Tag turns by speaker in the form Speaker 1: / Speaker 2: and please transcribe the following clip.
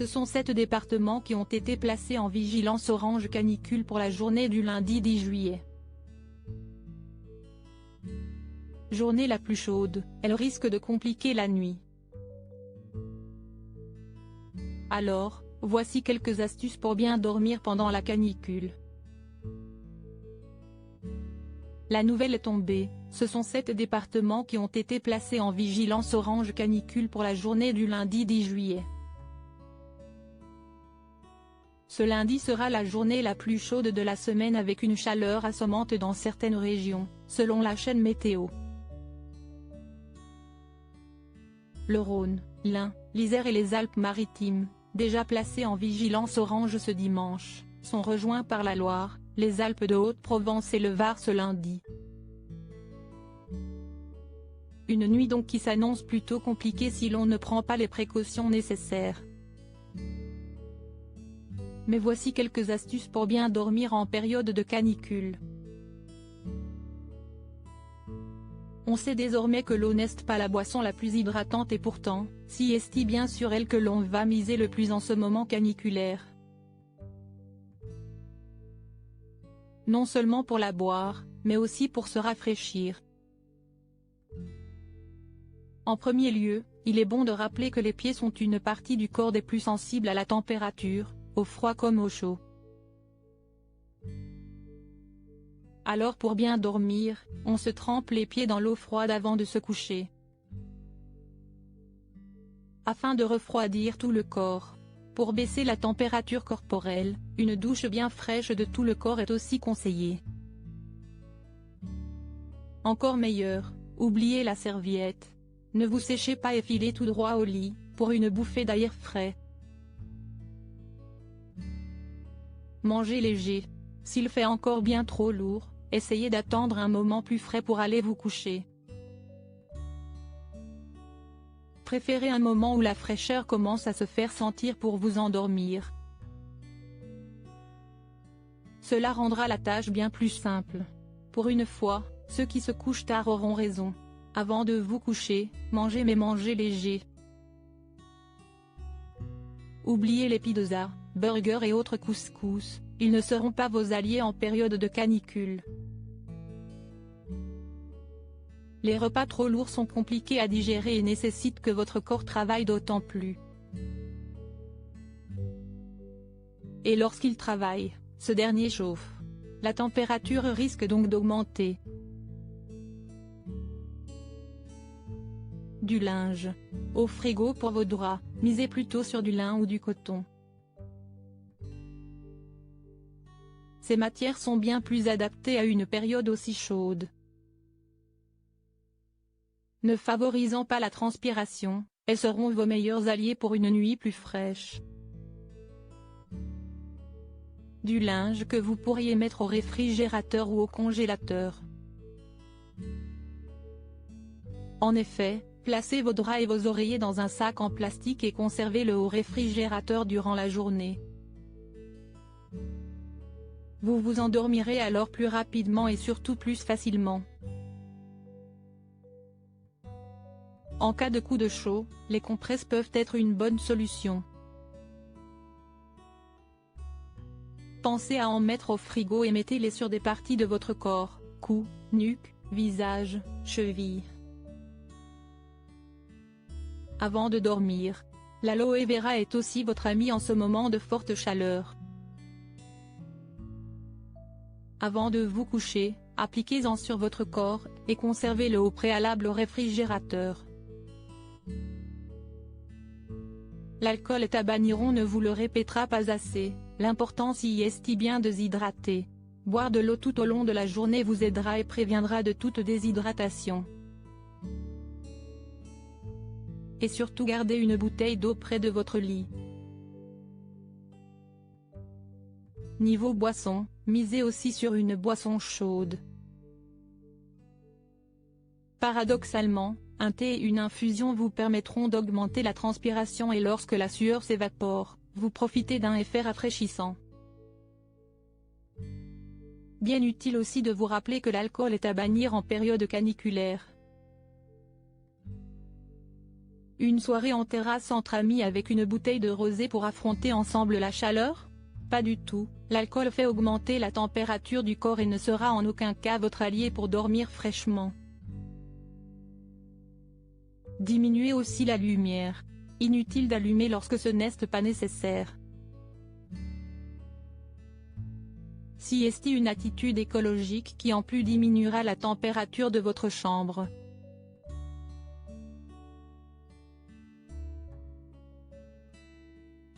Speaker 1: Ce sont 7 départements qui ont été placés en vigilance orange canicule pour la journée du lundi 10 juillet. Journée la plus chaude, elle risque de compliquer la nuit. Alors, voici quelques astuces pour bien dormir pendant la canicule. La nouvelle est tombée, ce sont 7 départements qui ont été placés en vigilance orange canicule pour la journée du lundi 10 juillet. Ce lundi sera la journée la plus chaude de la semaine avec une chaleur assommante dans certaines régions, selon la chaîne météo. Le Rhône, l'Ain, l'Isère et les Alpes-Maritimes, déjà placés en vigilance orange ce dimanche, sont rejoints par la Loire, les Alpes de Haute-Provence et le Var ce lundi. Une nuit donc qui s'annonce plutôt compliquée si l'on ne prend pas les précautions nécessaires. Mais voici quelques astuces pour bien dormir en période de canicule. On sait désormais que l'eau n'est pas la boisson la plus hydratante et pourtant, si est bien sur elle que l'on va miser le plus en ce moment caniculaire. Non seulement pour la boire, mais aussi pour se rafraîchir. En premier lieu, il est bon de rappeler que les pieds sont une partie du corps des plus sensibles à la température, au froid comme au chaud. Alors pour bien dormir, on se trempe les pieds dans l'eau froide avant de se coucher. Afin de refroidir tout le corps. Pour baisser la température corporelle, une douche bien fraîche de tout le corps est aussi conseillée. Encore meilleur, oubliez la serviette. Ne vous séchez pas et filez tout droit au lit, pour une bouffée d'air frais. Mangez léger. S'il fait encore bien trop lourd, essayez d'attendre un moment plus frais pour aller vous coucher. Préférez un moment où la fraîcheur commence à se faire sentir pour vous endormir. Cela rendra la tâche bien plus simple. Pour une fois, ceux qui se couchent tard auront raison. Avant de vous coucher, mangez mais mangez léger. Oubliez les pizzas, burgers et autres couscous, ils ne seront pas vos alliés en période de canicule. Les repas trop lourds sont compliqués à digérer et nécessitent que votre corps travaille d'autant plus. Et lorsqu'il travaille, ce dernier chauffe. La température risque donc d'augmenter. Du linge. Au frigo pour vos draps, misez plutôt sur du lin ou du coton. Ces matières sont bien plus adaptées à une période aussi chaude. Ne favorisant pas la transpiration, elles seront vos meilleurs alliés pour une nuit plus fraîche. Du linge que vous pourriez mettre au réfrigérateur ou au congélateur. En effet, placez vos draps et vos oreillers dans un sac en plastique et conservez-le au réfrigérateur durant la journée. Vous vous endormirez alors plus rapidement et surtout plus facilement. En cas de coup de chaud, les compresses peuvent être une bonne solution. Pensez à en mettre au frigo et mettez-les sur des parties de votre corps, cou, nuque, visage, chevilles. Avant de dormir, l'aloe vera est aussi votre ami en ce moment de forte chaleur. Avant de vous coucher, appliquez-en sur votre corps, et conservez-le au préalable au réfrigérateur. L'alcool et tabaniron ne vous le répétera pas assez, l'important y est bien de s'hydrater. Boire de l'eau tout au long de la journée vous aidera et préviendra de toute déshydratation. Et surtout gardez une bouteille d'eau près de votre lit. Niveau boisson, misez aussi sur une boisson chaude. Paradoxalement, un thé et une infusion vous permettront d'augmenter la transpiration et lorsque la sueur s'évapore, vous profitez d'un effet rafraîchissant. Bien utile aussi de vous rappeler que l'alcool est à bannir en période caniculaire. Une soirée en terrasse entre amis avec une bouteille de rosé pour affronter ensemble la chaleur? Pas du tout, l'alcool fait augmenter la température du corps et ne sera en aucun cas votre allié pour dormir fraîchement. Diminuez aussi la lumière. Inutile d'allumer lorsque ce n'est pas nécessaire. Si est une attitude écologique qui en plus diminuera la température de votre chambre.